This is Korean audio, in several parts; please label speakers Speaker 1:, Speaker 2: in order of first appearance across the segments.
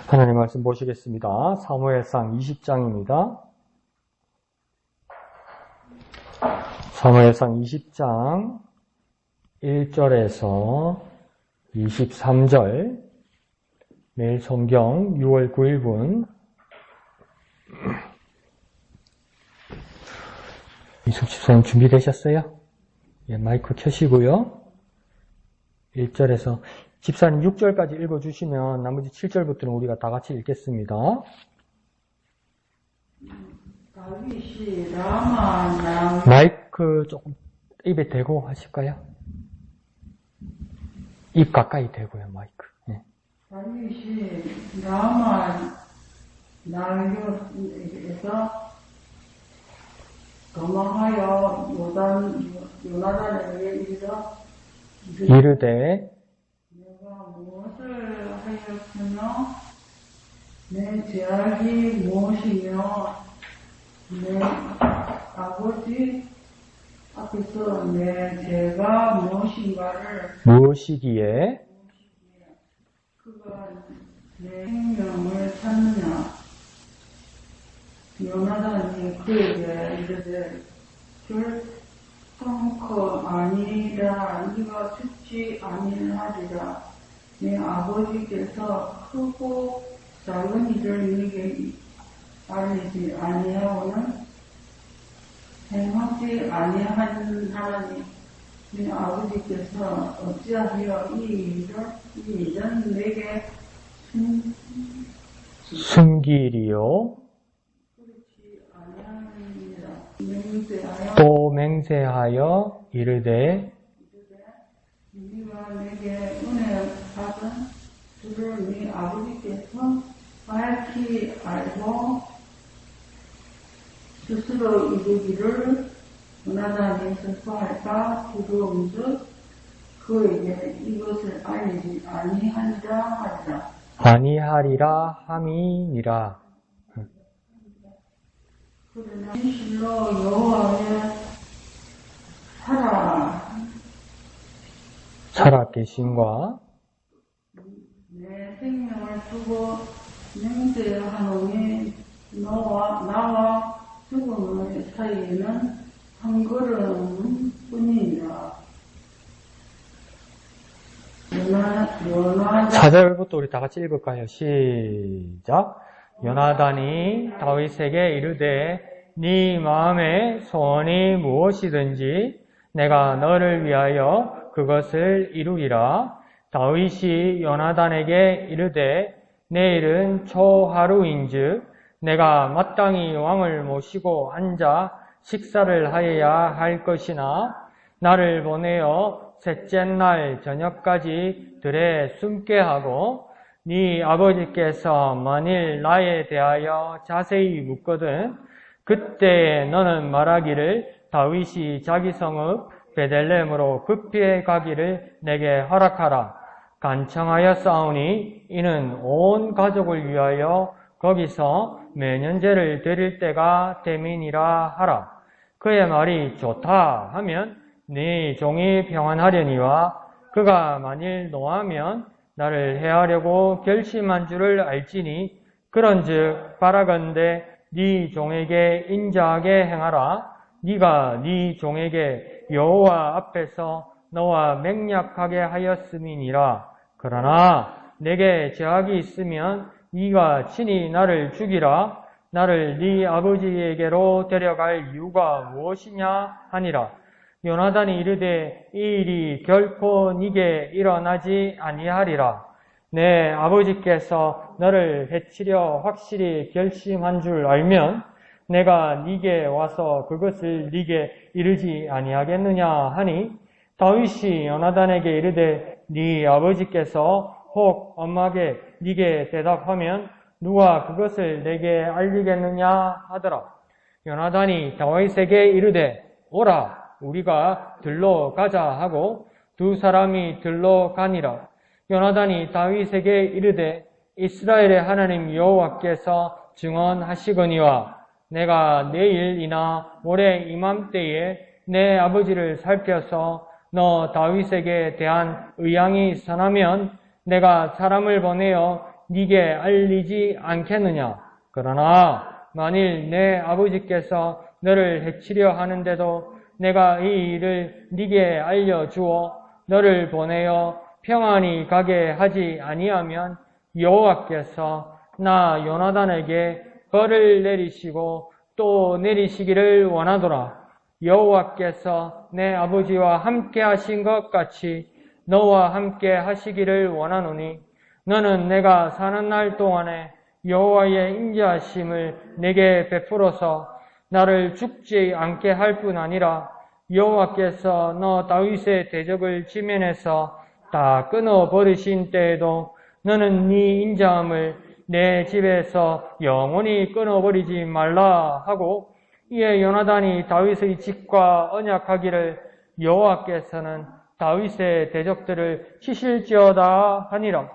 Speaker 1: 하나님 말씀 보시겠습니다. 사무엘상 20장입니다. 사무엘상 20장 1절에서 23절, 매일 성경 6월 9일분. 이숙 집사님 준비되셨어요? 예, 마이크 켜시고요. 1절에서 집사님 6절까지 읽어주시면 나머지 7절부터는 우리가 다 같이 읽겠습니다. 마이크 조금 입에 대고 하실까요? 입 가까이 대고요, 마이크. 네.
Speaker 2: 다윗이 라마 나에게서 도망하여 요나단에게
Speaker 1: 이르되
Speaker 2: 내가 무엇을 하였으며 내 죄악이 무엇이며 내 아버지 앞에서 내 죄가
Speaker 1: 무엇이기에
Speaker 2: 그가 내 생명을 찾느냐. 요나단이 그에게 이르되 결성코 아니라 네가 죽지 아니하리라. 내 아버지께서 크고 작은 일을 네게 알리지 아니하고는 행하지 아니한 하나님 내 아버지께서 어찌하여 이 일은 내게
Speaker 1: 숨기리요? 또 맹세하여 이르되
Speaker 2: 네가 내게 은혜 받은 줄을 네 아버지께서 밝히 알고 스스로 이루기를 요나단이 슬퍼할까 두려움즉 그에게 이것을 알리지
Speaker 1: 아니하리라 함이니라.
Speaker 2: 그러나 실로 여호와의
Speaker 1: 살아 계심과
Speaker 2: 내 생명을 두고 맹세하노니 나와 죽음의 사이에는 한 걸음 뿐이니라.
Speaker 1: 4절부터 우리 다 같이 읽을까요? 시작. 요나단이 다윗에게 이르되 네 마음의 소원이 무엇이든지 내가 너를 위하여 그것을 이루리라. 다윗이 요나단에게 이르되 내일은 초하루인즉 내가 마땅히 왕을 모시고 앉아 식사를 하여야 할 것이나 나를 보내어 셋째 날 저녁까지 들에 숨게 하고 네 아버지께서 만일 나에 대하여 자세히 묻거든 그때 너는 말하기를 다윗이 자기 성읍 베들레헴으로 급히 가기를 내게 허락하라. 간청하여 싸우니 이는 온 가족을 위하여 거기서 매년제를 드릴 때가 됨이니라 하라. 그의 말이 좋다 하면 네 종이 평안하려니와 그가 만일 노하면 나를 해하려고 결심한 줄을 알지니 그런즉 바라건대 네 종에게 인자하게 행하라. 네가 네 종에게 여호와 앞에서 너와 맹약하게 하였음이니라. 그러나 내게 죄악이 있으면 네가 친히 나를 죽이라. 나를 네 아버지에게로 데려갈 이유가 무엇이냐 하니라. 요나단이 이르되 이 일이 결코 네게 일어나지 아니하리라. 내 아버지께서 너를 해치려 확실히 결심한 줄 알면 내가 네게 와서 그것을 네게 이르지 아니하겠느냐 하니 다윗이 요나단에게 이르되 네 아버지께서 혹 엄하게 네게 대답하면 누가 그것을 내게 알리겠느냐 하더라. 요나단이 다윗에게 이르되 오라 우리가 들러 가자 하고 두 사람이 들러 가니라. 요나단이 다윗에게 이르되 이스라엘의 하나님 여호와께서 증언하시거니와 내가 내일이나 모레 이맘때에 내 아버지를 살펴서 너 다윗에게 대한 의향이 선하면 내가 사람을 보내어 네게 알리지 않겠느냐? 그러나 만일 내 아버지께서 너를 해치려 하는데도 내가 이 일을 네게 알려주어 너를 보내어 평안히 가게 하지 아니하면 여호와께서 나 요나단에게 벌을 내리시고 또 내리시기를 원하노라. 여호와께서 내 아버지와 함께 하신 것 같이 너와 함께 하시기를 원하노니 너는 내가 사는 날 동안에 여호와의 인자하심을 내게 베풀어서 나를 죽지 않게 할 뿐 아니라 여호와께서 너 다윗의 대적을 지면에서 다 끊어 버리신 때에도 너는 네 인자함을 내 집에서 영원히 끊어버리지 말라 하고 이에 요나단이 다윗의 집과 언약하기를 여호와께서는 다윗의 대적들을 치실지어다 하니라.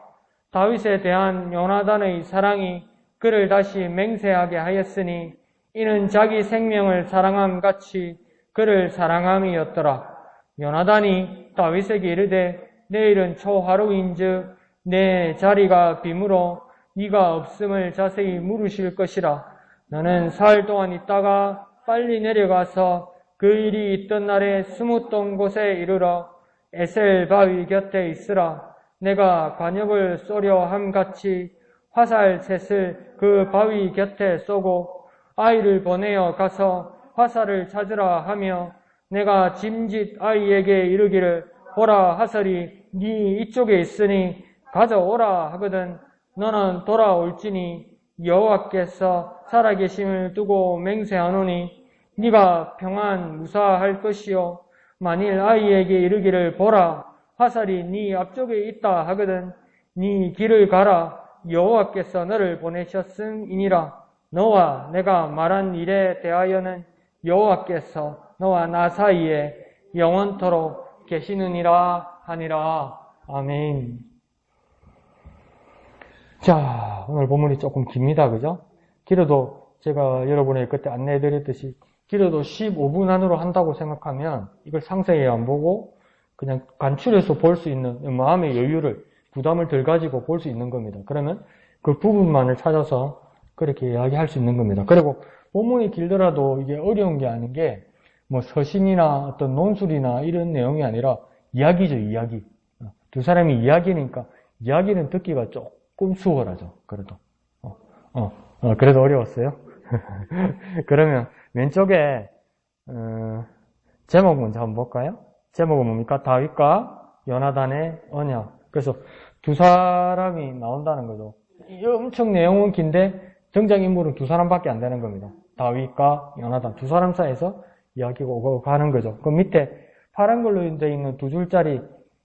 Speaker 1: 다윗에 대한 요나단의 사랑이 그를 다시 맹세하게 하였으니 이는 자기 생명을 사랑함 같이 그를 사랑함이었더라. 요나단이 다윗에게 이르되 내일은 초하루인즉 내 자리가 빔으로 네가 없음을 자세히 물으실 것이라. 너는 사흘 동안 있다가 빨리 내려가서 그 일이 있던 날에 스무던 곳에 이르러 에셀 바위 곁에 있으라. 내가 관역을 쏘려 함 같이 화살 셋을 그 바위 곁에 쏘고 아이를 보내어 가서 화살을 찾으라 하며 내가 짐짓 아이에게 이르기를 보라 화살이 네 이쪽에 있으니 가져오라 하거든 너는 돌아올지니 여호와께서 살아계심을 두고 맹세하노니 네가 평안 무사할 것이요 만일 아이에게 이르기를 보라 화살이 네 앞쪽에 있다 하거든 네 길을 가라 여호와께서 너를 보내셨음이니라. 너와 내가 말한 일에 대하여는 여호와께서 너와 나 사이에 영원토록 계시느니라 하니라. 아멘. 자, 오늘 본문이 조금 깁니다. 그죠? 기도도 제가 여러분에게 그때 안내해드렸듯이 기도도 15분 안으로 한다고 생각하면 이걸 상세히 안 보고 그냥 간추려서 볼 수 있는 마음의 여유를, 부담을 덜 가지고 볼 수 있는 겁니다. 그러면 그 부분만을 찾아서 그렇게 이야기할 수 있는 겁니다. 그리고 본문이 길더라도 이게 어려운 게 아닌 게 뭐 서신이나 어떤 논술이나 이런 내용이 아니라 이야기죠, 이야기. 두 사람이 이야기니까 이야기는 듣기가 조금 수월하죠. 그래도. 그래도 어려웠어요. 그러면 왼쪽에 제목 먼저 한번 볼까요? 제목은 뭡니까? 다윗과 요나단의 언약. 그래서 두 사람이 나온다는 거죠. 엄청 내용은 긴데 등장인물은 두 사람밖에 안 되는 겁니다. 다윗과 요나단 두 사람 사이에서 이야기가 오고 가는 거죠. 그 밑에 파란 걸로 되어 있는 두 줄짜리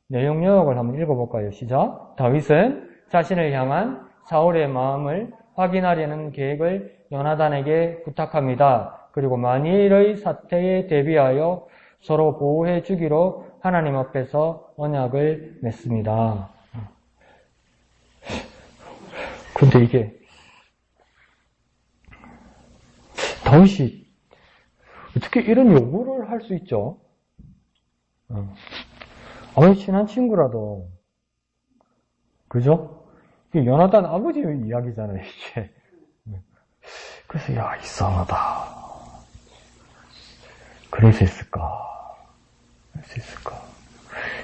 Speaker 1: 내용 요약을 한번 읽어볼까요? 시작. 다윗은 자신을 향한 사울의 마음을 확인하려는 계획을 요나단에게 부탁합니다. 그리고 만일의 사태에 대비하여 서로 보호해 주기로 하나님 앞에서 언약을 맺습니다. 근데 이게 다윗이 어떻게 이런 요구를 할 수 있죠? 아무리 친한 친구라도 그죠? 이게 요나단 아버지의 이야기잖아요, 이게. 그래서 야 이상하다. 그럴 수 있을까?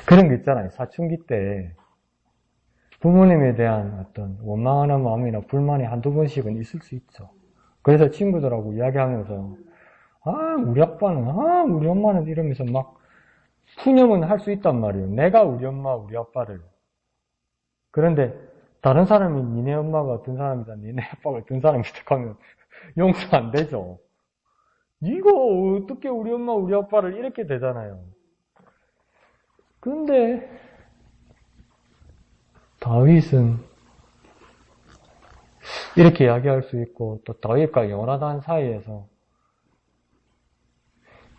Speaker 1: 그런 게 있잖아요. 사춘기 때 부모님에 대한 어떤 원망하는 마음이나 불만이 한두 번씩은 있을 수 있죠. 그래서 친구들하고 이야기하면서 우리 아빠는, 우리 엄마는 이러면서 막 푸념은 할 수 있단 말이에요. 내가 우리 엄마, 우리 아빠를. 그런데 다른 사람이 니네 엄마가 어떤 사람이다, 니네 아빠가 어떤 사람이다 하면 용서 안 되죠. 이거 어떻게 우리 엄마, 우리 아빠를 이렇게 되잖아요. 근데 다윗은 이렇게 이야기할 수 있고 또 다윗과 요나단 사이에서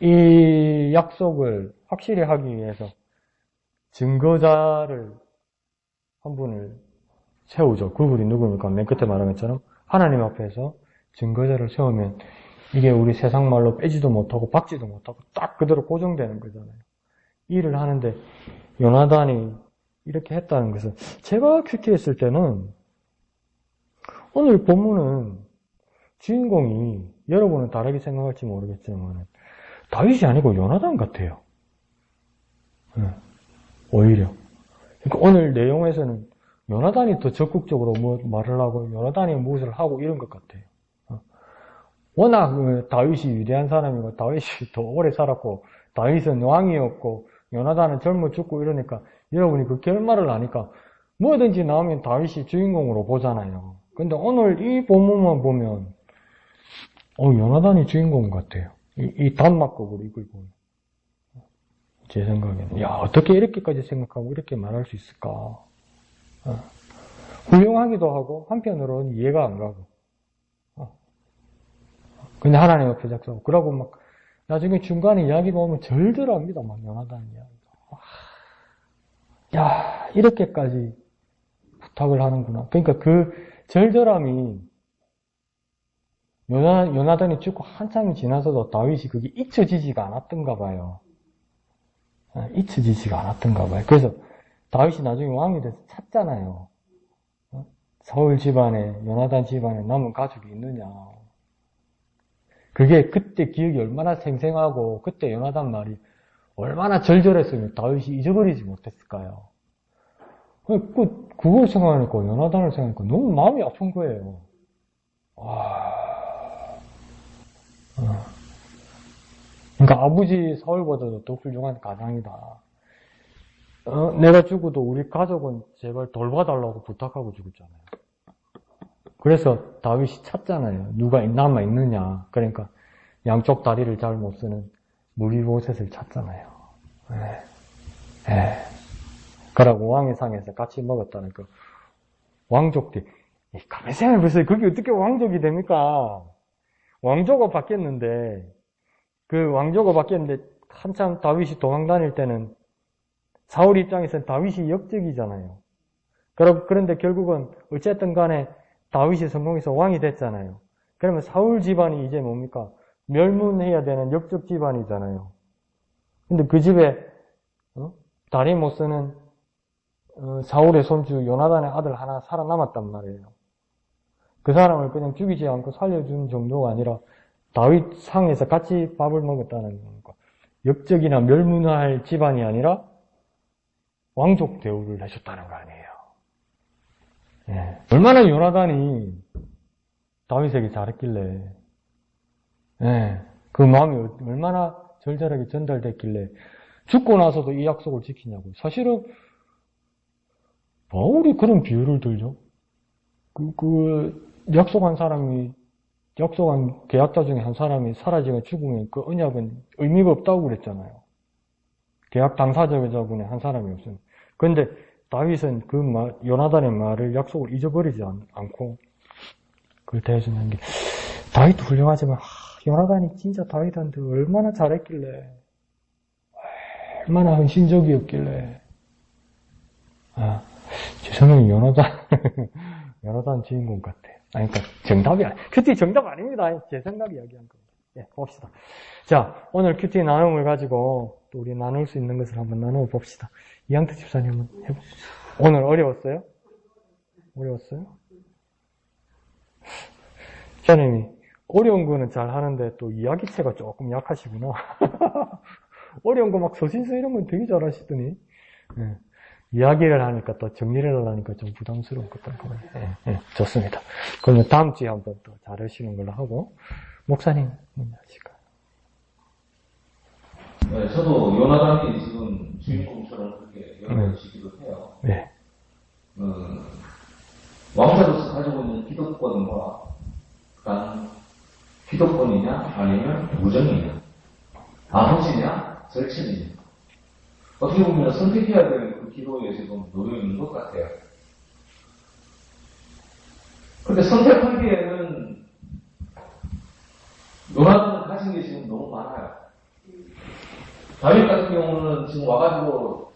Speaker 1: 이 약속을 확실히 하기 위해서 증거자를 한 분을 세우죠. 그분이 누굽니까? 맨 끝에 말한 것처럼 하나님 앞에서 증거자를 세우면 이게 우리 세상 말로 빼지도 못하고 박지도 못하고 딱 그대로 고정되는 거잖아요. 일을 하는데 요나단이 이렇게 했다는 것은 제가 큐티했을 때는 오늘 본문은 주인공이 여러분은 다르게 생각할지 모르겠지만 다윗이 아니고 요나단 같아요. 오히려. 그러니까 오늘 내용에서는 요나단이 더 적극적으로 말을 하고 요나단이 무엇을 하고 이런 것 같아요. 워낙 다윗이 위대한 사람이고 다윗이 더 오래 살았고 다윗은 왕이었고 요나단은 젊어 죽고 이러니까 여러분이 그 결말을 아니까 뭐든지 나오면 다윗이 주인공으로 보잖아요. 근데 오늘 이 본문만 보면 요나단이 주인공 같아요. 이 단막극으로 이걸 보면. 제 생각에는. 야, 어떻게 이렇게까지 생각하고 이렇게 말할 수 있을까? 훌륭하기도 하고, 한편으로는 이해가 안 가고. 근데 하나님 앞에 작성하고. 그러고 막, 나중에 중간에 이야기 보면 절절합니다. 막, 요나단 이야기가. 야, 이렇게까지 부탁을 하는구나. 그러니까 그 절절함이, 요나단이 죽고 한참이 지나서도 다윗이 그게 잊혀지지가 않았던가 봐요. 잊혀지지가 않았던가 봐요. 그래서 다윗이 나중에 왕이 돼서 찾잖아요. 사울 집안에, 요나단 집안에 남은 가족이 있느냐. 그게 그때 기억이 얼마나 생생하고 그때 요나단 말이 얼마나 절절했으면 다윗이 잊어버리지 못했을까요? 그걸 생각하니까 요나단을 생각하니까 너무 마음이 아픈 거예요. 그러니까 아버지 사울보다도 더 훌륭한 가장이다. 내가 죽어도 우리 가족은 제발 돌봐달라고 부탁하고 죽었잖아요. 그래서 다윗이 찾잖아요. 누가 남아있느냐. 그러니까 양쪽 다리를 잘 못 쓰는 무비보셋을 찾잖아요. 그러고 왕의 상에서 같이 먹었다는 그 왕족들. 가만히 생각해보세요. 그게 어떻게 왕족이 됩니까? 왕조가 바뀌었는데 한참 다윗이 도망 다닐 때는 사울 입장에서는 다윗이 역적이잖아요. 그런데 결국은 어쨌든 간에 다윗이 성공해서 왕이 됐잖아요. 그러면 사울 집안이 이제 뭡니까? 멸문해야 되는 역적 집안이잖아요. 근데 그 집에 다리 못 쓰는 사울의 손주 요나단의 아들 하나 살아남았단 말이에요. 그 사람을 그냥 죽이지 않고 살려준 정도가 아니라 다윗 상에서 같이 밥을 먹었다는 거니까 역적이나 멸문할 집안이 아니라 왕족 대우를 해줬다는 거 아니에요. 얼마나 요나단이 다윗에게 잘했길래 그 마음이 얼마나 절절하게 전달됐길래 죽고 나서도 이 약속을 지키냐고. 사실은 바울이 그런 비유를 들죠. 약속한 계약자 중에 한 사람이 사라지면 죽으면 그 언약은 의미가 없다고 그랬잖아요. 계약 당사자분의 한 사람이 없으면. 그런데 다윗은 요나단의 말을, 약속을 잊어버리지 않고 그걸 대해주는 게, 다윗도 훌륭하지만 요나단이 진짜 다윗한테 얼마나 잘했길래, 얼마나 헌신적이었길래. 제 생각에 요나단 주인공 같아요. 그러니까 정답이 큐티 정답 아닙니다. 제 생각이 이야기한 겁니다. 봅시다. 자, 오늘 큐티 나눔을 가지고 또 우리 나눌 수 있는 것을 한번 나누어 봅시다. 이양태 집사님 한번 해보시죠. 오늘 어려웠어요? 집사님이 어려운 거는 잘 하는데 또 이야기체가 조금 약하시구나. 어려운 거 막 서신서 이런 건 되게 잘 하시더니 이야기를 하니까 또 정리를 하니까 좀 부담스러운 것 같아요. 좋습니다. 그러면 다음 주에 한번 또 잘하시는 걸로 하고, 목사님, 하실까요?
Speaker 3: 네, 저도 요나단이 지금 주인공처럼 그렇게 연락을 주기도 해요. 왕자로서 가지고 있는 기득권과, 그다음 기득권이냐, 아니면 무정이냐, 아버지냐, 절친이냐. 어떻게 보면 선택해야 되는 그 기도에 지금 놓여 있는 것 같아요. 근데 선택하기에는 요나단은 가진 게 지금 너무 많아요. 다윗 같은 경우는 지금 와가지고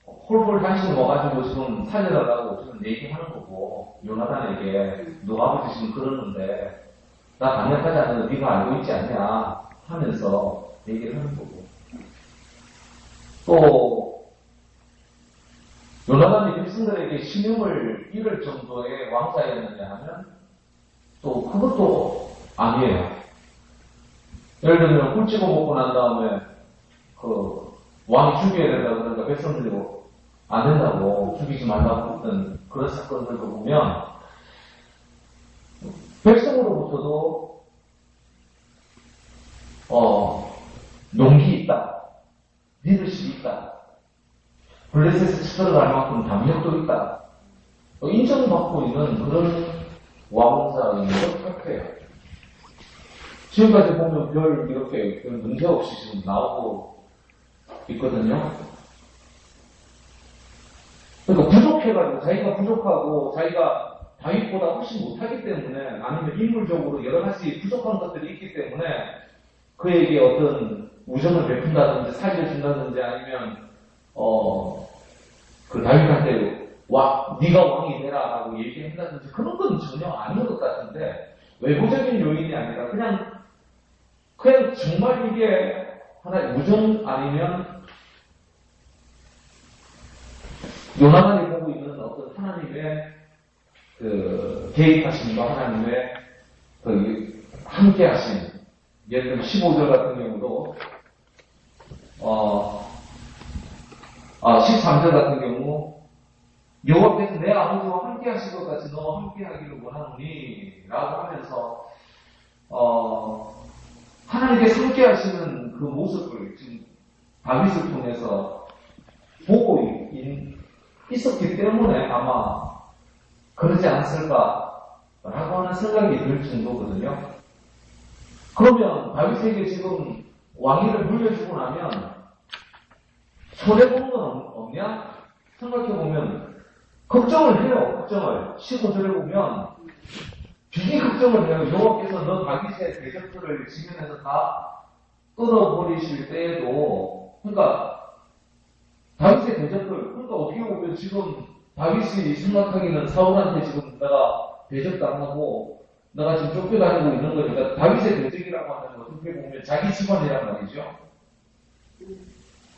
Speaker 3: 홀홀 한식 와가지고 지금 살려달라고 지금 얘기하는 거고, 요나단에게 너 아버지 지금 그러는데 나 강력하지 않는데 네가 알고 있지 않냐 하면서 얘기를 하는 거고, 또 요나단이 백성들에게 신용을 잃을 정도의 왕자였느냐 하면 또 그것도 아니에요. 예를 들면 꿀 찍어 먹고 난 다음에 그 왕이 죽여야 된다 그러니까 백성들이 안 된다고 죽이지 말라고 했던 그런 사건들도 보면 백성으로부터도 용기 있다, 리더십이 있다, 블레셋에 쳐들어갈 만큼 담력도 있다, 인정받고 있는 그런 왕자인 것 같아요. 지금까지 보면 별 이렇게 별 문제 없이 지금 나오고 있거든요. 그러니까 부족해가지고 자기가 부족하고 자기가 다윗보다 훨씬 못하기 때문에 아니면 인물적으로 여러 가지 부족한 것들이 있기 때문에 그에게 어떤 우정을 베푼다든지 살려준다든지 아니면 그 다윗한테 네가 왕이 되라라고 얘기한다든지 그런 건 전혀 아닌 것 같은데 외부적인 요인이 아니라 그냥 정말 이게 하나의 우정 아니면 요나단이 보고 있는 어떤 하나님의 그 개입하심과 하나님의 그 함께하심. 예를 들면 15절 같은 경우도 13절 같은 경우 여호와께서 내 아버지와 함께하실 것 같이 너와 함께하기를 원하노니 라고 하면서 하나님께서 함께하시는 그 모습을 지금 다윗을 통해서 보고 있었기 때문에 아마 그러지 않았을까라고 하는 생각이 들 정도거든요. 그러면 다윗에게 지금 왕위를 물려주고 나면 손해보는 건 없냐? 생각해보면 걱정을 해요. 걱정을. 15절에 보면 비기 걱정을 해요. 여호와께서 너 다윗의 대적들을 지면에서 다 끊어버리실 때에도 그러니까 다윗의 대적들 그러니까 어떻게 보면 지금 다윗이 생각하기는 사울한테 지금 내가 대적당하고 내가 지금 쫓겨다니고 있는 거니까 다윗의 대적이라고 하는 건 어떻게 보면 자기 집안이란 말이죠.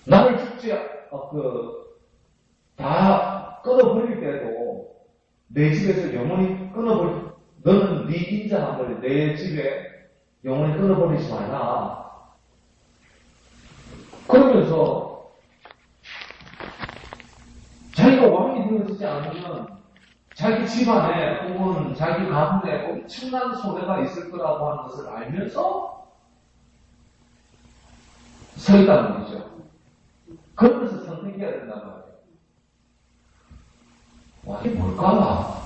Speaker 3: 나를 죽지 다 끊어버릴 때도 내 집에서 영원히 너는 네 인자함을 내 집에 영원히 끊어버리지 말라. 그러면서 자기가 왕이 되어지지 않으면 자기 집안에 혹은 자기 가문에 엄청난 손해가 있을 거라고 하는 것을 알면서 서 있다는 거죠. 그러면서 선택해야 된단 말이에요. 와, 이게 뭘까?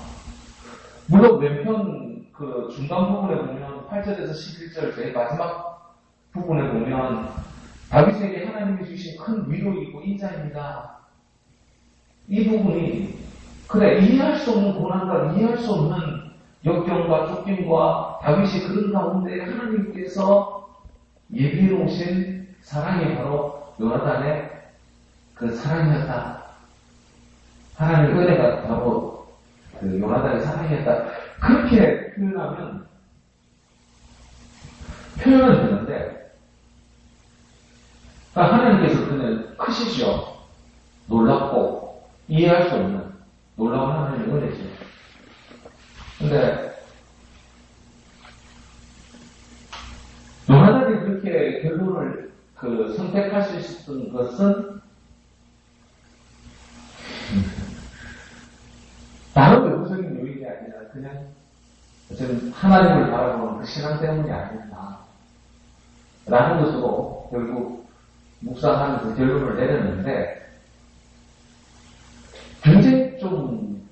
Speaker 3: 물론 왼편 그 중간 부분에 보면 8절에서 11절 제일 마지막 부분에 보면 다윗에게 하나님이 주신 큰 위로이고 인자입니다. 이 부분이 그래 이해할 수 없는 고난과 이해할 수 없는 역경과 쫓김과 다윗이 그런 가운데 하나님께서 예비해 놓으신 사랑이 바로 요나단의 그 사랑이었다. 하나님의 은혜가 바로 그 요나단의 사랑이었다. 그렇게 표현은 되는데 하나님께서 그는 크시죠. 놀랍고 이해할 수 없는 놀라운 하나님의 은혜죠. 근데 요나단이 그렇게 결론을 선택할 수 있었던 것은 다른 외부적인 요인이 아니라 그냥 지금 하나님을 바라보는 그 신앙 때문이 아니었나 라는 것으로 결국 묵상하면서 결론을 내렸는데 굉장히 좀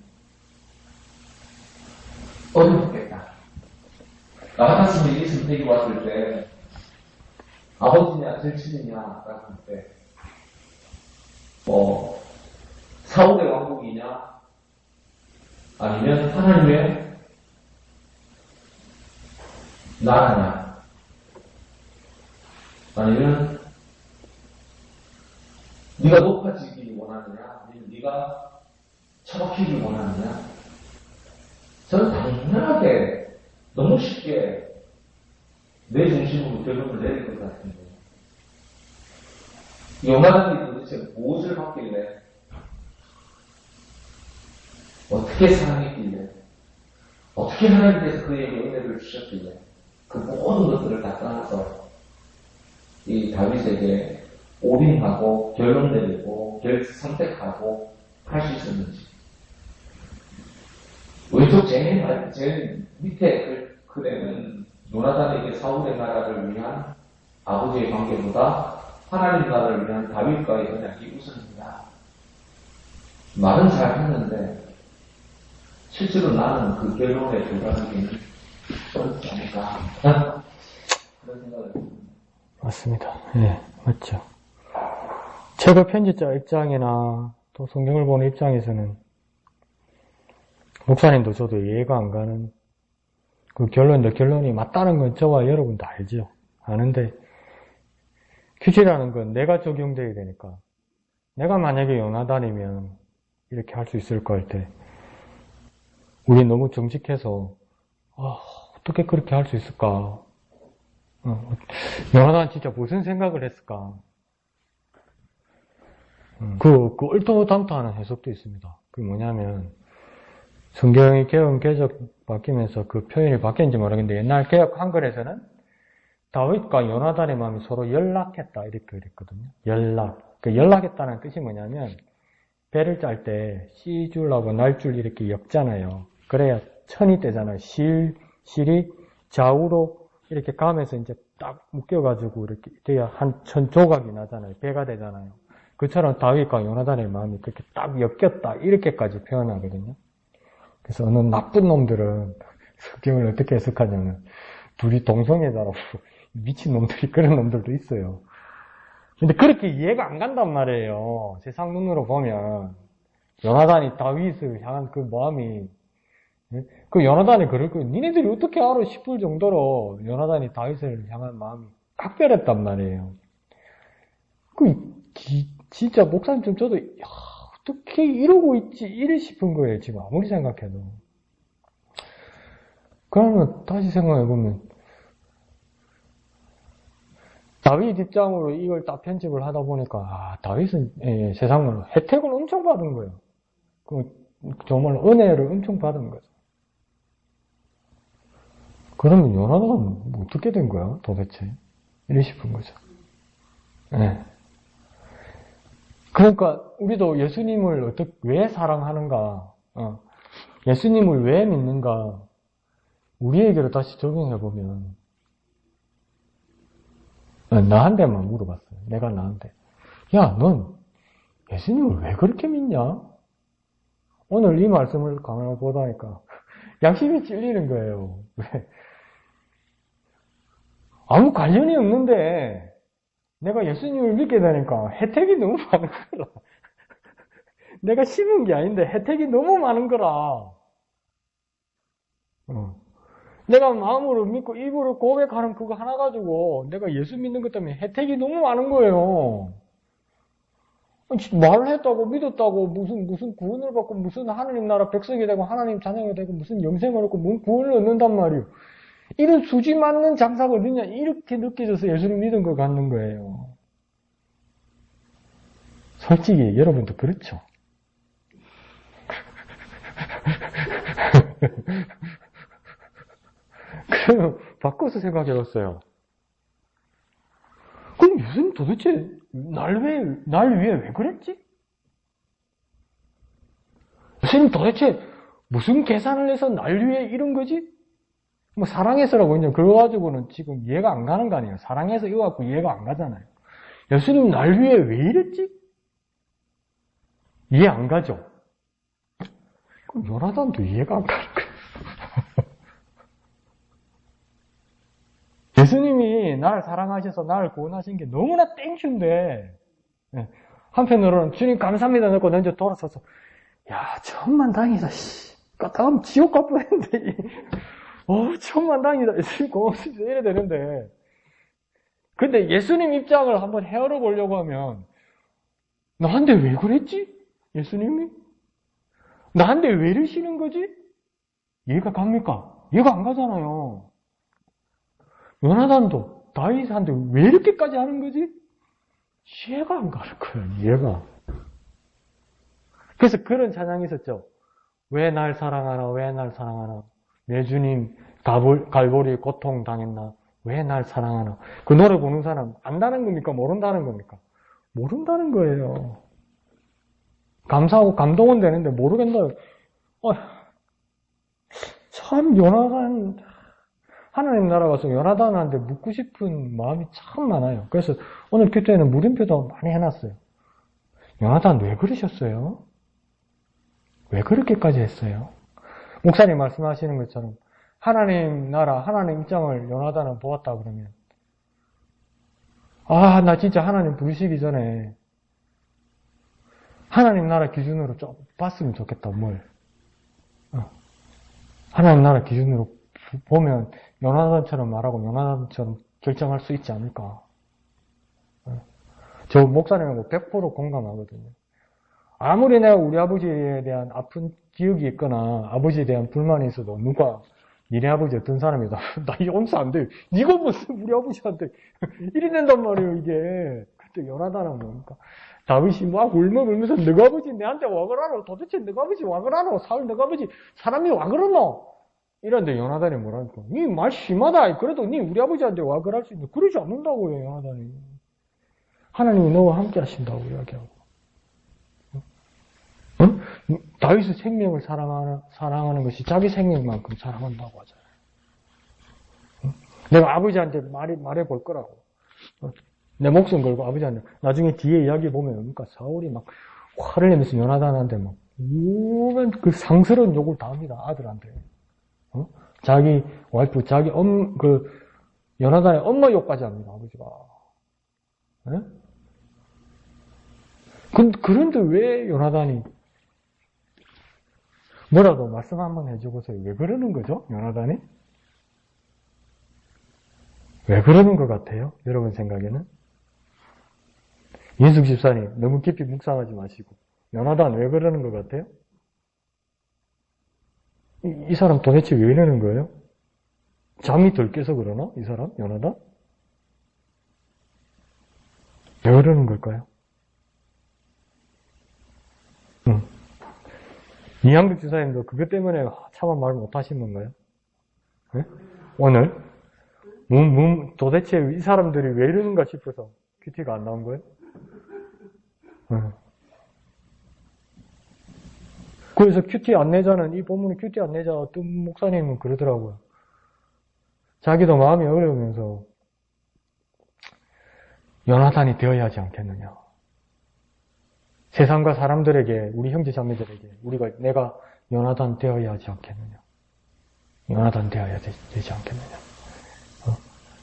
Speaker 3: 어렵겠다. 나 같았으면 이 선택이 왔을 때 아버지냐 절친이냐 라고 할 때 사울의 왕국이냐 아니면 하나님의 나라냐 아니면 네가 높아지기 원하느냐 아니면 네가 처박히기 원하느냐 저는 당연하게 너무 쉽게 내 중심으로 결론을 내릴 것 같은데 요나단이 도대체 무엇을 받길래 어떻게 사랑했길래, 어떻게 하나님께서 그에게 은혜를 주셨길래, 그 모든 것들을 다 떠나서 이 다윗에게 올인하고 결론 내리고 선택하고 할 수 있었는지. 왼쪽 제일 밑에 글에는 요나단에게 사울의 나라를 위한 아버지의 관계보다 하나님 나라를 위한 다윗과의 언약이 우선이다. 말은 잘 했는데 실제로 나는 그 결론에 불과하기는 어렵지 않을까 그런 생각을 했습니다.
Speaker 1: 맞습니다. 예, 맞죠. 책을 편집자 입장이나 또 성경을 보는 입장에서는 목사님도 저도 이해가 안 가는 그 결론이 맞다는 건 저와 여러분도 알죠. 아는데 규칙이라는 건 내가 적용되어야 되니까 내가 만약에 요나단이면 이렇게 할 수 있을 거 할 때 우리 너무 정직해서 어떻게 그렇게 할 수 있을까? 요나단 진짜 무슨 생각을 했을까? 그 얼토당토하는 해석도 있습니다. 그게 뭐냐면 성경이 개혁 바뀌면서 그 표현이 바뀌었는지 모르겠는데 옛날 개혁 한글에서는 다윗과 요나단의 마음이 서로 연락했다 이렇게 그랬거든요. 연락했다는 뜻이 뭐냐면 배를 짤 때 씨줄하고 날줄 이렇게 엮잖아요. 그래야 천이 되잖아요. 실이 좌우로 이렇게 가면서 이제 딱 묶여가지고 이렇게 돼야 한 천 조각이 나잖아요. 배가 되잖아요. 그처럼 다윗과 요나단의 마음이 그렇게 딱 엮였다 이렇게까지 표현하거든요. 그래서 어느 나쁜 놈들은 성경을 어떻게 해석하냐면 둘이 동성애자라고 미친 놈들이 그런 놈들도 있어요. 근데 그렇게 이해가 안 간단 말이에요. 세상 눈으로 보면 요나단이 다윗을 향한 그 마음이 그 요나단이 그럴 거예요. 니네들이 어떻게 알아 싶을 정도로 요나단이 다윗을 향한 마음이 각별했단 말이에요. 진짜 목사님 좀 저도 어떻게 이러고 있지 이래 싶은 거예요. 지금 아무리 생각해도. 그러면 다시 생각해보면 다윗 입장으로 이걸 딱 편집을 하다 보니까 다윗은 세상으로 혜택을 엄청 받은 거예요. 정말 은혜를 엄청 받은 거죠. 그러면 요나단은 어떻게 된 거야 도대체? 이래 싶은 거죠. 네. 그러니까 우리도 예수님을 왜 사랑하는가, 예수님을 왜 믿는가, 우리에게로 다시 적용해보면 나한테만 물어봤어요. 내가 나한테. 야, 넌 예수님을 왜 그렇게 믿냐? 오늘 이 말씀을 강연을 보다니까 양심이 찔리는 거예요. 왜? 아무 관련이 없는데 내가 예수님을 믿게 되니까 혜택이 너무 많은 거라. 내가 심은 게 아닌데 혜택이 너무 많은 거라. 내가 마음으로 믿고 입으로 고백하는 그거 하나 가지고 내가 예수 믿는 것 때문에 혜택이 너무 많은 거예요. 말을 했다고 믿었다고 무슨 구원을 받고 무슨 하나님 나라 백성이 되고 하나님 자녀가 되고 무슨 영생을 얻고 뭔 구원을 얻는단 말이에요. 이런 수지 맞는 장사가 어딨냐 이렇게 느껴져서 예수를 믿은 것 같는 거예요. 솔직히 여러분도 그렇죠. 그러면 바꿔서 생각해봤어요. 그럼 예수님 도대체 날 위해 왜 그랬지? 예수님 도대체 무슨 계산을 해서 날 위해 이런 거지? 뭐 사랑해서라고 그냥 그거 가지고는 지금 이해가 안 가는 거 아니에요. 사랑해서 이거 갖고 이해가 안 가잖아요. 예수님 날 위해 왜 이랬지? 이해 안 가죠? 그럼 요나단도 이해가 안 가는 거예요. 예수님이 날 사랑하셔서 나를 구원하신 게 너무나 땡큐인데 한편으로는 주님 감사합니다 넣고 먼저 돌아서서 야 천만다행이다 까딱하면 지옥 갈 뻔했는데 천만다행이다 예수님 고맙습니다 이래야 되는데 근데 예수님 입장을 한번 헤아려 보려고 하면 나한테 왜 그랬지? 예수님이? 나한테 왜 이러시는 거지? 이해가 갑니까? 이해가 안 가잖아요. 요나단도 다윗한테 왜 이렇게까지 하는 거지? 이해가 안 가는 거예요. 이해가. 그래서 그런 찬양이 있었죠. 왜 날 사랑하나, 왜 날 사랑하나. 내 주님 갈보리 고통 당했나, 왜 날 사랑하나. 그 노래 보는 사람 안다는 겁니까? 모른다는 겁니까? 모른다는 거예요. 감사하고 감동은 되는데 모르겠나요? 참 요나단, 하나님 나라 가서 요나단한테 묻고 싶은 마음이 참 많아요. 그래서 오늘 큐티에는 물음표도 많이 해놨어요. 요나단 왜 그러셨어요? 왜 그렇게까지 했어요? 목사님 말씀하시는 것처럼 하나님 나라, 하나님 입장을 요나단은 보았다 그러면 나 진짜 하나님 부르시기 전에 하나님 나라 기준으로 좀 봤으면 좋겠다, 뭘. 하나님 나라 기준으로 보면 요나단처럼 말하고 요나단처럼 결정할 수 있지 않을까. 저 목사님하고 100% 공감하거든요. 아무리 내가 우리 아버지에 대한 아픈 기억이 있거나 아버지에 대한 불만이 있어도 누가 니네 아버지 어떤 사람이다. 나 용서 안 돼. 니가 무슨 우리 아버지한테 이리 된단 말이에요, 이게. 그때 요나단은 뭡니까? 다윗이 막 울면서 너가 아버지 내한테 와 그러노? 도대체 너가 아버지 와 그러노? 사울 너가 아버지 사람이 와 그러노? 이런데 요나단이 뭐라니까? 니 말 심하다. 그래도 니 우리 아버지한테 와 그럴 수 있는데 그러지 않는다고요, 요나단이. 하나님이 너와 함께 하신다고 이야기하고. 다윗의 생명을 사랑하는 것이 자기 생명만큼 사랑한다고 하잖아요. 내가 아버지한테 말해볼 거라고. 내 목숨 걸고 아버지한테. 나중에 뒤에 이야기 보면, 그러니까 사울이 막 화를 내면서 요나단한테 막, 오면 그 상스러운 욕을 다 합니다, 아들한테. 자기 와이프, 요나단의 엄마 욕까지 합니다, 아버지가. 그런데 왜 요나단이 뭐라도 말씀 한번 해주고서요. 왜 그러는 거죠? 요나단이? 왜 그러는 것 같아요? 여러분 생각에는? 인숙 집사님 너무 깊이 묵상하지 마시고 요나단 왜 그러는 것 같아요? 이 사람 도대체 왜 이러는 거예요? 잠이 덜 깨서 그러나? 이 사람? 요나단? 왜 그러는 걸까요? 이양득 지사님도 그것 때문에 차마 말 못하신 건가요? 네? 오늘? 도대체 이 사람들이 왜 이러는가 싶어서 큐티가 안 나온 거예요? 그래서 큐티 안내자는, 이 본문의 큐티 안내자 어떤 목사님은 그러더라고요. 자기도 마음이 어려우면서 요나단이 되어야 하지 않겠느냐. 세상과 사람들에게, 우리 형제 자매들에게 내가 요나단 되어야 하지 않겠느냐. 요나단 되어야 되지 않겠느냐.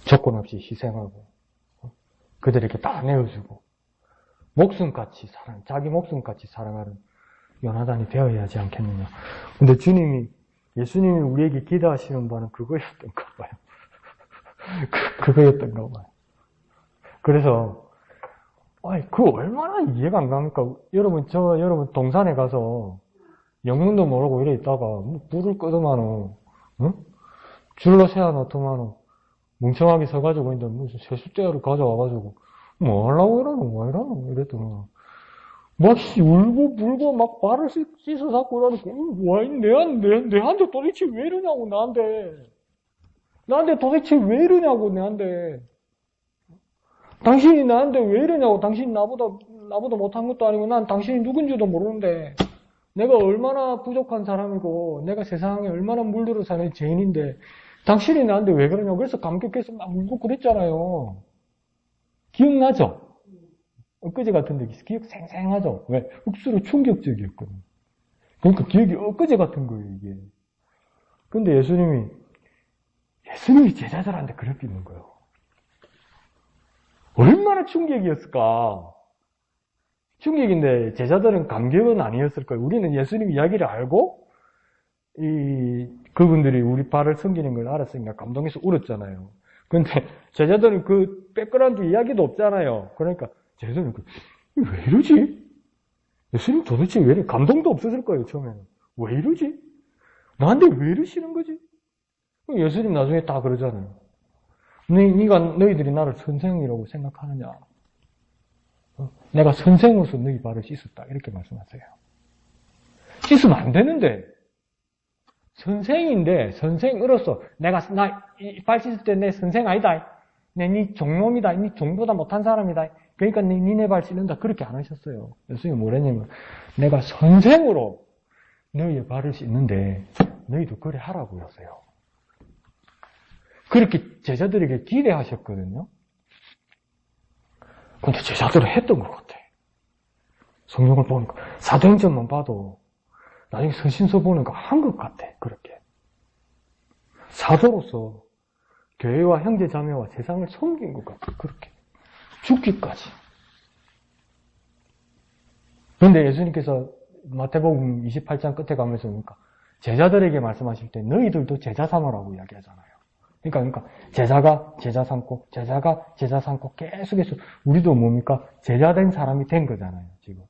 Speaker 1: 조건 없이 희생하고 그들에게 다 내어주고 목숨같이 자기 목숨같이 사랑하는 요나단이 되어야 하지 않겠느냐. 근데 예수님이 우리에게 기도하시는 바는 그거였던가 봐요. 그거였던가 봐요. 그래서 그 얼마나 이해가 안 갑니까? 여러분 동산에 가서 영문도 모르고 이래 있다가 불을 끄더만은 줄로 세워놓더만은 멍청하게 서가지고 있는데 무슨 세숫대야를 가져와가지고 뭐 하려고 이러노 이랬더니 막 울고 불고 막 발을 씻어 잡고 이러니까 내한테 도대체 왜 이러냐고 나한테 도대체 왜 이러냐고 내한테 당신이 나한테 왜 이러냐고. 당신이 나보다 못한 것도 아니고 난 당신이 누군지도 모르는데 내가 얼마나 부족한 사람이고 내가 세상에 얼마나 물들어 사는 죄인인데 당신이 나한테 왜 그러냐고. 그래서 감격해서 막 울고 그랬잖아요. 기억나죠? 엊그제 같은데 기억 생생하죠? 왜? 흡수로 충격적이었거든요. 그러니까 기억이 엊그제 같은 거예요, 이게. 근데 예수님이 제자들한테 그렇게 있는 거예요. 얼마나 충격이었을까? 충격인데 제자들은 감격은 아니었을 거예요. 우리는 예수님 이야기를 알고 그분들이 우리 발을 섬기는 걸 알았으니까 감동해서 울었잖아요. 근데 제자들은 그 백그라운드 이야기도 없잖아요. 그러니까 제자들은 왜 이러지? 예수님 도대체 왜 이래? 감동도 없었을 거예요, 처음에는. 왜 이러지? 나한테 왜 이러시는 거지? 예수님 나중에 다 그러잖아요. 너희들이 나를 선생이라고 생각하느냐? 내가 선생으로서 너희 발을 씻었다. 이렇게 말씀하세요. 씻으면 안 되는데. 선생인데, 선생으로서, 발 씻을 때 내 선생 아니다. 니 종놈이다. 니 종보다 못한 사람이다. 그러니까 니네 발 씻는다. 그렇게 안 하셨어요. 예수님이 뭐랬냐면, 내가 선생으로 너희의 발을 씻는데, 너희도 그래 하라고 했어요. 그렇게 제자들에게 기대하셨거든요. 근데 제자들은 했던 것 같아. 성경을 보니까, 사도행전만 봐도, 나중에 서신서 보니까 한 것 같아. 그렇게. 사도로서 교회와 형제 자매와 세상을 섬긴 것 같아. 그렇게. 죽기까지. 그런데 예수님께서 마태복음 28장 끝에 가면서 그러니까 제자들에게 말씀하실 때 너희들도 제자 삼으라고 이야기하잖아요. 그러니까 제자가 제자 삼고 제자가 제자 삼고 계속해서 우리도 뭡니까? 제자된 사람이 된 거잖아요. 지금.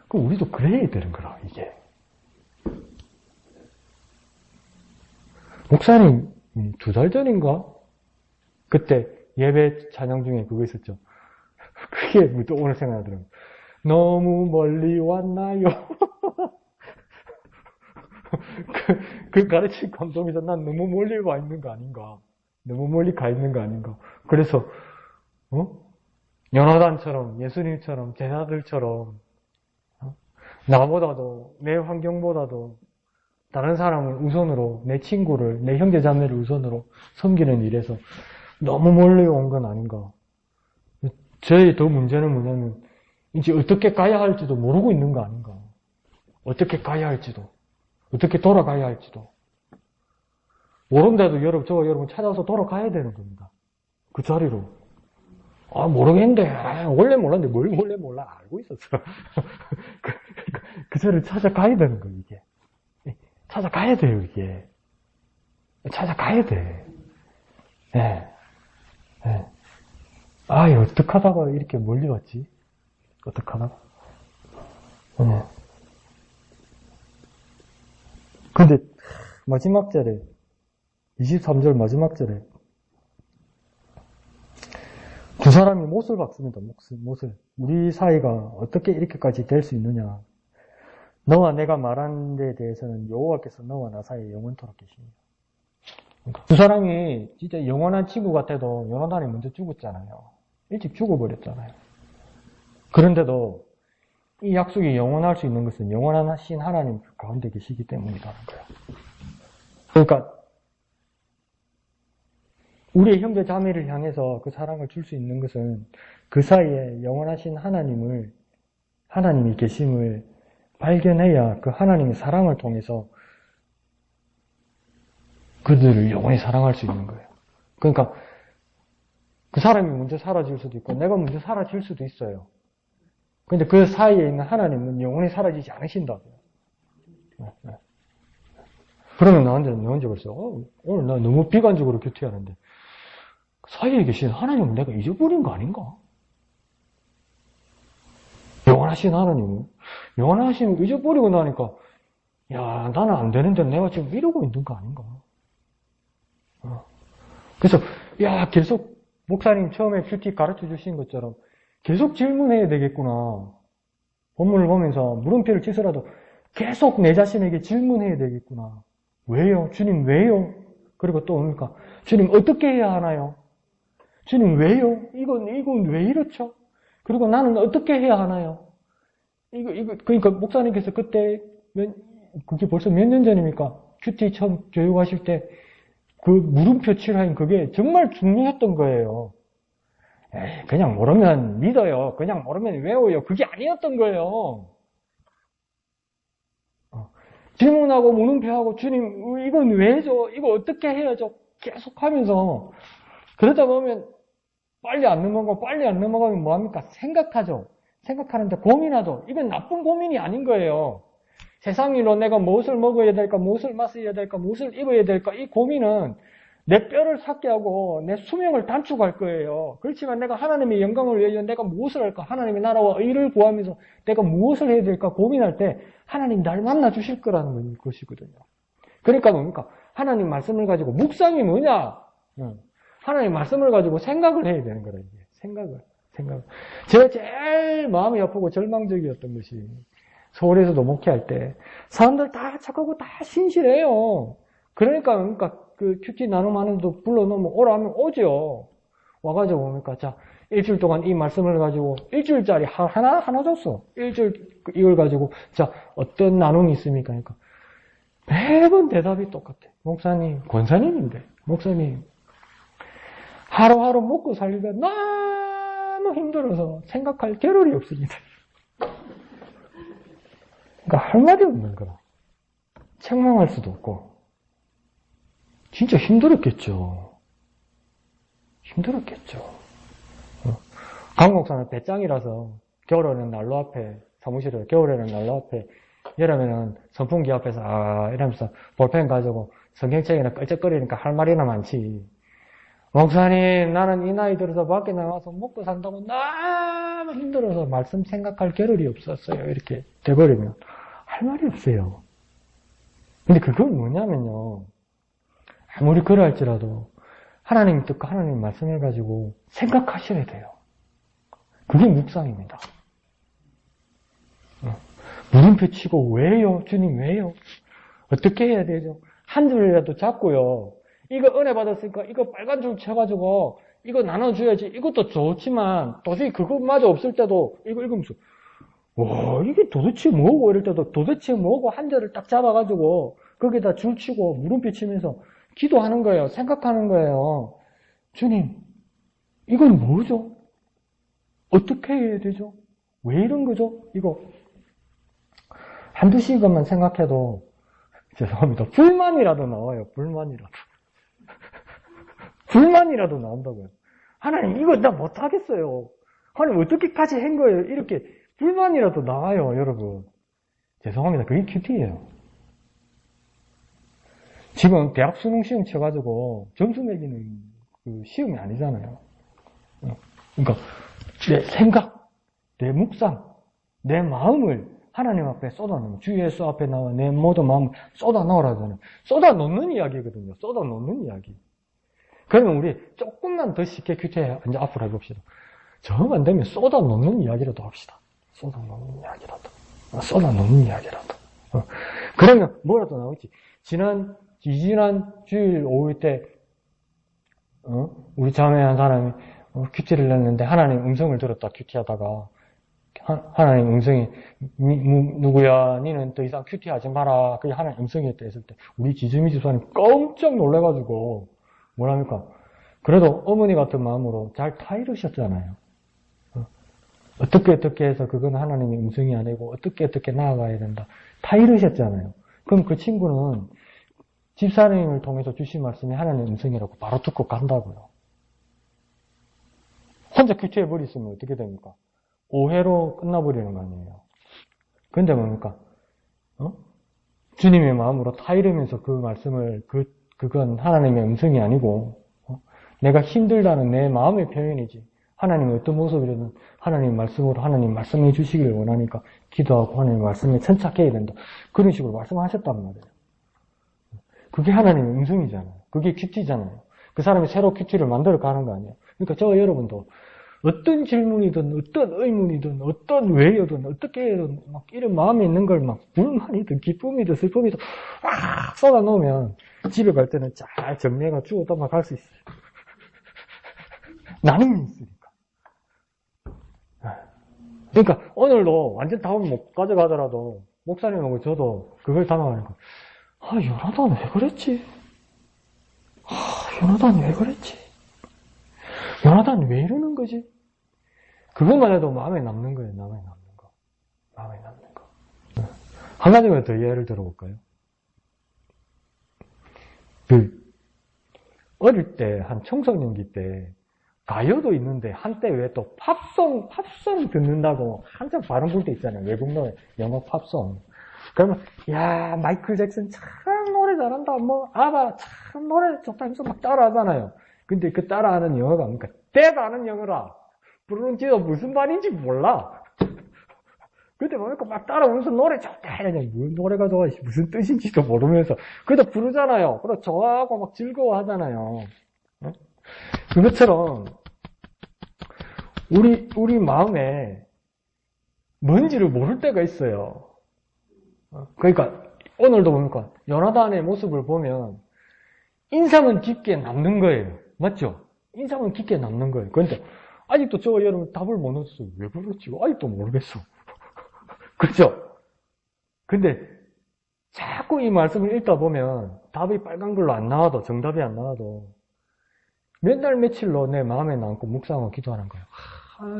Speaker 1: 그럼 우리도 그래야 되는 거라 이게. 목사님 2달 전인가? 그때 예배 찬양 중에 그거 있었죠. 그게 또 오늘 생각나더라고요. 너무 멀리 왔나요? 그 가르침 감동에서 난 너무 멀리 와 있는 거 아닌가? 너무 멀리 가 있는 거 아닌가? 그래서 요나단처럼 예수님처럼 제자들처럼 나보다도 내 환경보다도 다른 사람을 우선으로 내 친구를 내 형제자매를 우선으로 섬기는 일에서 너무 멀리 온 건 아닌가? 저의 더 문제는 뭐냐면 이제 어떻게 가야 할지도 모르고 있는 거 아닌가? 어떻게 가야 할지도 어떻게 돌아가야 할지도 모른데도 저와 여러분 찾아서 돌아가야 되는 겁니다. 그 자리로. 모르겠는데 원래 몰랐는데 뭘 원래 몰라 알고 있었어. 그 자리를 찾아가야 되는 거예요. 이게 찾아가야 돼요. 이게 찾아가야 돼. 네. 네. 어떡하다가 이렇게 멀리 왔지? 어떡하다가? 네. 근데 마지막 절에 23절 마지막 절에 두 사람이 못을 박습니다. 못을. 우리 사이가 어떻게 이렇게까지 될 수 있느냐. 너와 내가 말한 데 대해서는 여호와께서 너와 나 사이에 영원토록 계십니다. 두 사람이 진짜 영원한 친구 같아도 요나단이 먼저 죽었잖아요. 일찍 죽어버렸잖아요. 그런데도 이 약속이 영원할 수 있는 것은 영원하신 하나님 가운데 계시기 때문이라는 거예요. 그러니까 우리의 형제 자매를 향해서 그 사랑을 줄 수 있는 것은 그 사이에 영원하신 하나님이 계심을 발견해야 그 하나님의 사랑을 통해서 그들을 영원히 사랑할 수 있는 거예요. 그러니까 그 사람이 먼저 사라질 수도 있고 내가 먼저 사라질 수도 있어요. 근데 그 사이에 있는 하나님은 영원히 사라지지 않으신다고요. 그러면 나한테 그랬어. 오늘 나 너무 비관적으로 교퇴하는데 사이에 계신 하나님은 내가 잊어버린 거 아닌가? 영원하신 하나님은 영원하신 잊어버리고 나니까 야 나는 안 되는데 내가 지금 이러고 있는 거 아닌가? 그래서 계속 목사님 처음에 큐티 가르쳐 주신 것처럼 계속 질문해야 되겠구나. 본문을 보면서 물음표를 치서라도 계속 내 자신에게 질문해야 되겠구나. 왜요? 주님 왜요? 그리고 또 뭡니까? 주님 어떻게 해야 하나요? 주님 왜요? 이건 왜 이렇죠? 그리고 나는 어떻게 해야 하나요? 그러니까 목사님께서 그때 그게 벌써 몇 년 전입니까? 큐티 처음 교육하실 때 그 물음표 칠하인 그게 정말 중요했던 거예요. 그냥 모르면 믿어요. 그냥 모르면 외워요. 그게 아니었던 거예요. 질문하고 물음표하고 주님 이건 왜죠? 이거 어떻게 해야죠? 계속 하면서 그러다 보면 빨리 안 넘어가면 뭐합니까? 생각하죠. 생각하는데 고민하죠. 이건 나쁜 고민이 아닌 거예요. 세상일로 내가 무엇을 먹어야 될까, 무엇을 마셔야 될까, 무엇을 입어야 될까, 이 고민은 내 뼈를 삭게 하고 내 수명을 단축할 거예요. 그렇지만 내가 하나님의 영광을 위하여 내가 무엇을 할까, 하나님의 나라와 의를 구하면서 내가 무엇을 해야 될까 고민할 때 하나님 날 만나 주실 거라는 것이거든요. 그러니까 뭡니까? 하나님 말씀을 가지고 묵상이 뭐냐? 하나님 말씀을 가지고 생각을 해야 되는 거라, 이게. 생각을. 제가 제일 마음이 아프고 절망적이었던 것이 서울에서도 목회할 때. 사람들 다 착하고 다 신실해요. 그러니까 그 큐티 나눔하는데도 불러놓으면 오라 하면 오죠. 와가지고 뭡니까? 자, 일주일 동안 이 말씀을 가지고 일주일짜리 하나 줬어. 일주일 이걸 가지고 자, 어떤 나눔이 있습니까? 그러니까 매번 대답이 똑같아. 목사님, 권사님인데, 목사님. 하루하루 먹고 살기가 너무 힘들어서 생각할 겨를이 없습니다. 그러니까 할 말이 없는 거라. 책망할 수도 없고. 진짜 힘들었겠죠. 강 목사는 배짱이라서 겨울에는 난로 앞에, 사무실에 겨울에는 난로 앞에, 여름에는 선풍기 앞에서 이러면서 볼펜 가지고 성경책이나 끌적거리니까 할 말이나 많지. 목사님, 나는 이 나이 들어서 밖에 나가서 먹고 산다고 너무 힘들어서 말씀 생각할 겨를이 없었어요. 이렇게 돼버리면 할 말이 없어요. 근데 그건 뭐냐면요. 아무리 그러할지라도 하나님 듣고 하나님 말씀을 가지고 생각하셔야 돼요. 그게 묵상입니다. 물음표 치고 왜요? 주님 왜요? 어떻게 해야 되죠? 한 줄이라도 잡고요. 이거 은혜 받았으니까 이거 빨간 줄 쳐가지고 이거 나눠줘야지. 이것도 좋지만 도저히 그것마저 없을 때도 이거 읽으면서 와 이게 도대체 뭐고 이럴 때도 도대체 뭐고 한 줄을 딱 잡아가지고 거기다 줄 치고 물음표 치면서 기도하는 거예요. 생각하는 거예요. 주님 이건 뭐죠? 어떻게 해야 되죠? 왜 이런 거죠? 이거 한두 시간만 생각해도 죄송합니다. 불만이라도 나와요. 불만이라도 나온다고요. 하나님 이거 나 못하겠어요. 하나님 어떻게까지 한 거예요? 이렇게 불만이라도 나와요. 여러분. 죄송합니다. 그게 큐티예요. 지금 대학 수능 시험 쳐가지고 점수 매기는 그 시험이 아니잖아요. 그러니까 내 생각, 내 묵상, 내 마음을 하나님 앞에 쏟아넣는, 주 예수 앞에 나와 내 모든 마음을 쏟아넣으라잖아요. 쏟아놓는 이야기거든요. 쏟아놓는 이야기. 그러면 우리 조금만 더 쉽게 큐티에 이제 앞으로 해봅시다. 정 안 되면 쏟아놓는 이야기라도 합시다. 쏟아놓는 이야기라도. 그러면 뭐라도 나오지. 지난 주일 오후 때, 우리 자매 한 사람이 큐티를 냈는데 하나님 음성을 들었다 큐티 하다가 하나님 음성이 누구야 니는 더 이상 큐티 하지 마라 그게 하나님 음성이었다 했을 때 우리 지주미 집사님 깜짝 놀래가지고 뭐랍니까 그래도 어머니 같은 마음으로 잘 타이르셨잖아요. 어떻게 해서 그건 하나님의 음성이 아니고 어떻게 나아가야 된다 타이르셨잖아요. 그럼 그 친구는 집사님을 통해서 주신 말씀이 하나님의 음성이라고 바로 듣고 간다고요. 혼자 큐티해버렸으면 어떻게 됩니까? 오해로 끝나버리는 거 아니에요. 근데 뭡니까? 주님의 마음으로 타이르면서 그 말씀을, 그건 하나님의 음성이 아니고, 내가 힘들다는 내 마음의 표현이지. 하나님의 어떤 모습이든 하나님 말씀으로 하나님 말씀해 주시기를 원하니까 기도하고 하나님 말씀에 천착해야 된다. 그런 식으로 말씀하셨단 말이에요. 그게 하나님의 음성이잖아요. 그게 큐티잖아요. 그 사람이 새로 큐티를 만들어 가는 거 아니에요. 그러니까 저 여러분도 어떤 질문이든 어떤 의문이든 어떤 왜여든 어떻게 해든 막 이런 마음에 있는 걸 막 불만이든 기쁨이든 슬픔이든 막 쏟아놓으면 집에 갈 때는 잘 정리해가 주워다 막 갈 수 있어요. 나눔이 있으니까. 그러니까 오늘도 완전 다운 못 가져가더라도 목사님하고 저도 그걸 담아가니까 요나단 왜 그랬지? 요나단 왜 그랬지? 요나단 왜 이러는 거지? 그것만 해도 마음에 남는 거예요. 마음에 남는 거. 한 가지만 더 예를 들어볼까요? 어릴 때, 한 청소년기 때, 가요도 있는데, 한때 왜 또 팝송 듣는다고 한참 바람 불 때 있잖아요. 외국 노래, 영어 팝송. 그러면, 야, 마이클 잭슨 참 노래 잘한다. 아바 참 노래 좋다 하면서 막 따라하잖아요. 근데 그 따라하는 영어가 뭡니까? 대단한 영어라. 부르는지도 무슨 말인지 몰라. 근데 보니까 막 따라오면서 노래 좋다 이러냐. 무슨 노래가 좋아, 무슨 뜻인지도 모르면서. 그래도 부르잖아요. 그래서 좋아하고 막 즐거워하잖아요. 그것처럼, 우리 마음에 뭔지를 모를 때가 있어요. 그러니까 오늘도 보니까 요나단의 모습을 보면 인상은 깊게 남는 거예요. 맞죠? 인상은 깊게 남는 거예요. 그런데 아직도 저 여러분 답을 못 얻었어요. 왜 그럴지 아직도 모르겠어. 그렇죠? 근데 자꾸 이 말씀을 읽다 보면 답이 빨간 걸로 안 나와도, 정답이 안 나와도 몇 날 며칠로 내 마음에 남고 묵상하고 기도하는 거예요.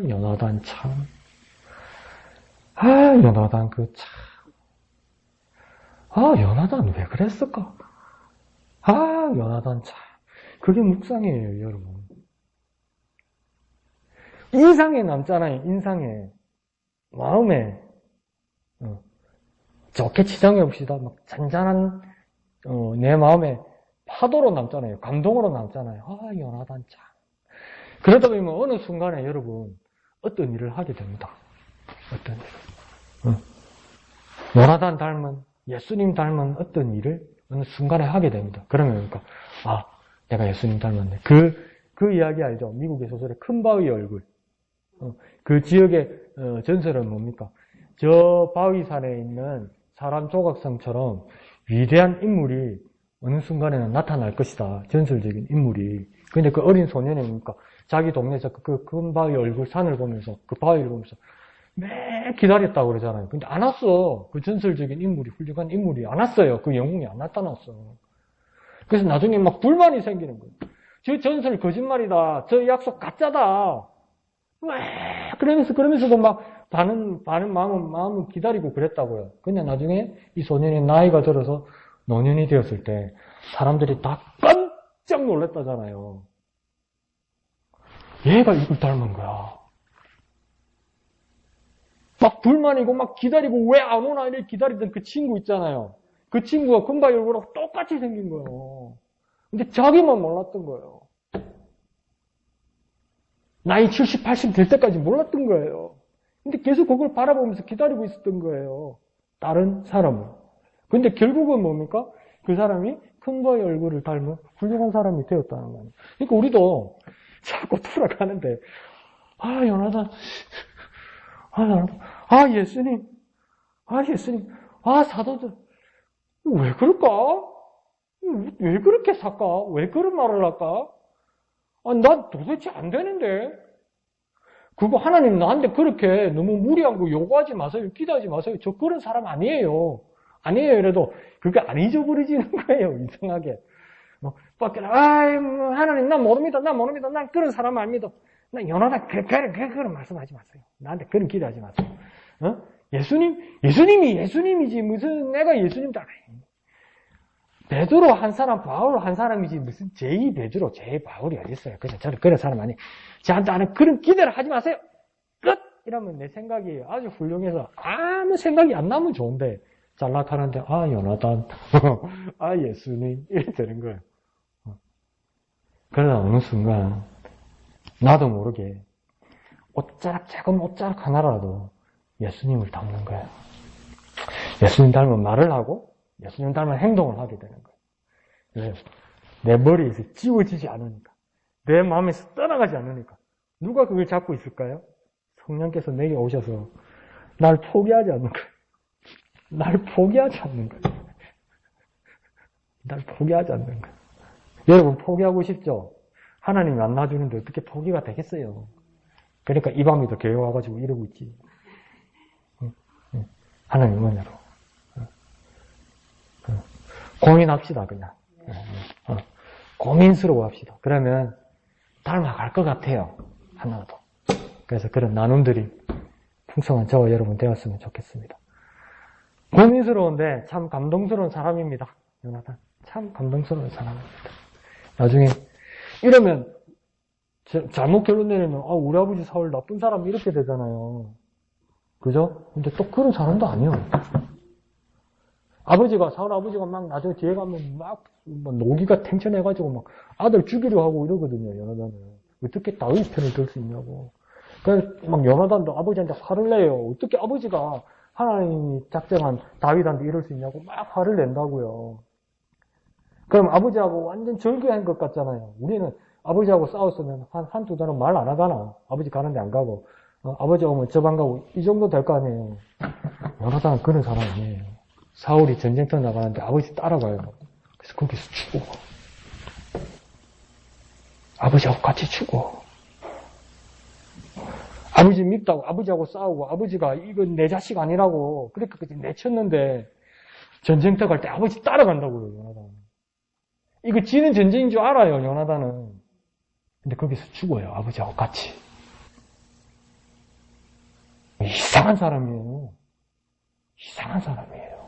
Speaker 1: 요나단 참. 요나단 그 참. 요나단 왜 그랬을까? 요나단 참. 그게 묵상이에요, 여러분. 인상에 남잖아요, 인상에. 마음에. 좋게 치장해 봅시다. 막 잔잔한, 내 마음에 파도로 남잖아요. 감동으로 남잖아요. 요나단 참. 그러다 보면 어느 순간에 여러분, 어떤 일을 하게 됩니다. 어떤 일. 요나단 닮은, 예수님 닮은 어떤 일을 어느 순간에 하게 됩니다. 그러면 그러니까, 내가 예수님 닮았네. 그 이야기 알죠? 미국의 소설의 큰 바위 얼굴. 그 지역의 전설은 뭡니까? 저 바위산에 있는 사람 조각상처럼 위대한 인물이 어느 순간에는 나타날 것이다. 전설적인 인물이. 근데 그 어린 소년이 뭡니까? 자기 동네에서 그 큰 바위 얼굴 산을 보면서, 그 바위를 보면서 매 기다렸다고 그러잖아요. 근데 안 왔어. 그 전설적인 인물이, 훌륭한 인물이 안 왔어요. 그 영웅이 안 나타났어. 그래서 나중에 막 불만이 생기는 거예요. 저 전설 거짓말이다. 저 약속 가짜다. 그러면서도 막 반은 마음은 기다리고 그랬다고요. 근데 나중에 이 소년이 나이가 들어서 노년이 되었을 때 사람들이 다 깜짝 놀랐다잖아요. 얘가 이걸 닮은 거야. 막 불만이고 막 기다리고 왜 안 오나 이렇게 기다리던 그 친구 있잖아요. 그 친구가 금바위 얼굴하고 똑같이 생긴 거예요. 근데 자기만 몰랐던 거예요. 나이 70, 80 될 때까지 몰랐던 거예요. 근데 계속 그걸 바라보면서 기다리고 있었던 거예요. 다른 사람은. 근데 결국은 뭡니까? 그 사람이 큰바위 얼굴을 닮은 훌륭한 사람이 되었다는 거예요. 그러니까 우리도 자꾸 돌아가는데 요나단, 예수님, 예수님, 사도들, 왜 그럴까? 왜 그렇게 살까? 왜 그런 말을 할까? 난 도대체 안 되는데? 그거 하나님 나한테 그렇게 너무 무리한 거 요구하지 마세요. 기도하지 마세요. 저 그런 사람 아니에요. 아니에요. 이래도 그게 안 잊어버리지는 거예요. 이상하게. 하나님 난 모릅니다. 난 그런 사람 안 믿어. 난 요나단 그런 말씀하지 마세요. 나한테 그런 기도하지 마세요. 예수님이 예수님이지 무슨 내가 예수님도 아니에요. 베드로 한 사람, 바울 한 사람이지 무슨 제2 베드로, 제2 바울이 어디 있어요. 그래서 저는 그런 사람 아니에요. 저한테 그런 기대를 하지 마세요. 끝! 이러면 내 생각이 아주 훌륭해서 아무 생각이 안 나면 좋은데 잘 나타나는데 요나단, 예수님 이렇게 되는 거예요. 그러다 어느 순간 나도 모르게 작은 옷자락 하나라도 예수님을 닮는 거예요. 예수님 닮은 말을 하고 예수님 닮은 행동을 하게 되는 거예요. 그래서 내 머리에서 지워지지 않으니까, 내 마음에서 떠나가지 않으니까 누가 그걸 잡고 있을까요? 성령께서 내게 오셔서 날 포기하지 않는 거예요. 날 포기하지 않는 거예요. 날 포기하지 않는 거예요. 여러분 포기하고 싶죠? 하나님이 안 놔주는데 어떻게 포기가 되겠어요? 그러니까 이 밤에도 교회 와가지고 이러고 있지. 하나님 은혜로. 고민합시다, 그냥. 고민스러워 합시다. 그러면 닮아갈 것 같아요. 하나도. 그래서 그런 나눔들이 풍성한 저와 여러분 되었으면 좋겠습니다. 고민스러운데 참 감동스러운 사람입니다. 요나단. 참 감동스러운 사람입니다. 나중에 이러면 잘못 결론 내리면 우리 아버지 사울 나쁜 사람 이렇게 되잖아요. 그죠? 근데 또 그런 사람도 아니에요. 사울 아버지가 막 나중에 뒤에 가면 막 노기가 탱천해가지고 막 아들 죽이려 하고 이러거든요, 요나단은. 어떻게 다윗 편을 들 수 있냐고. 그래서 막 요나단도 아버지한테 화를 내요. 어떻게 아버지가 하나님이 작정한 다윗한테 이럴 수 있냐고 막 화를 낸다고요. 그럼 아버지하고 완전 절교한 것 같잖아요. 우리는 아버지하고 싸웠으면 한두 달은 말 안 하잖아. 아버지 가는데 안 가고. 아버지 오면 저 방 가고 이 정도 될 거 아니에요. 요나단은 그런 사람 아니에요. 사울이 전쟁터 나가는데 아버지 따라가요. 그래서 거기서 죽어. 아버지하고 같이 죽어. 아버지 밉다고 아버지하고 싸우고 아버지가 이건 내 자식 아니라고 그렇게 내쳤는데 전쟁터 갈 때 아버지 따라간다고요. 요나단은. 이거 지는 전쟁인 줄 알아요. 요나단은. 근데 거기서 죽어요. 아버지하고 같이. 이상한 사람이에요. 이상한 사람이에요.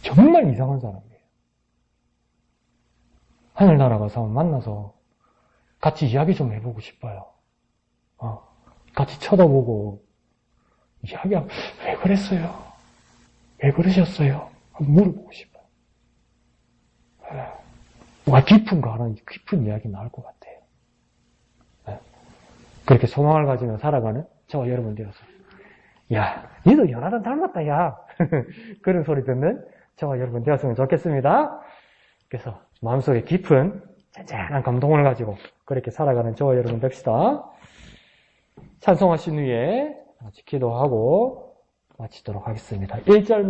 Speaker 1: 정말 이상한 사람이에요. 하늘나라 가서 만나서 같이 이야기 좀 해보고 싶어요. 같이 쳐다보고 이야기하고 왜 그랬어요? 왜 그러셨어요? 물어보고 싶어요. 뭔가 깊은 이야기 나올 것 같아요. 그렇게 소망을 가지며 살아가는 저와 여러분 되어서 야, 니도 요나단 닮았다, 야. 그런 소리 듣는 저와 여러분 되었으면 좋겠습니다. 그래서 마음속에 깊은 잔잔한 감동을 가지고 그렇게 살아가는 저와 여러분 됩시다. 찬송하신 후에 기도하고 마치도록 하겠습니다. 1절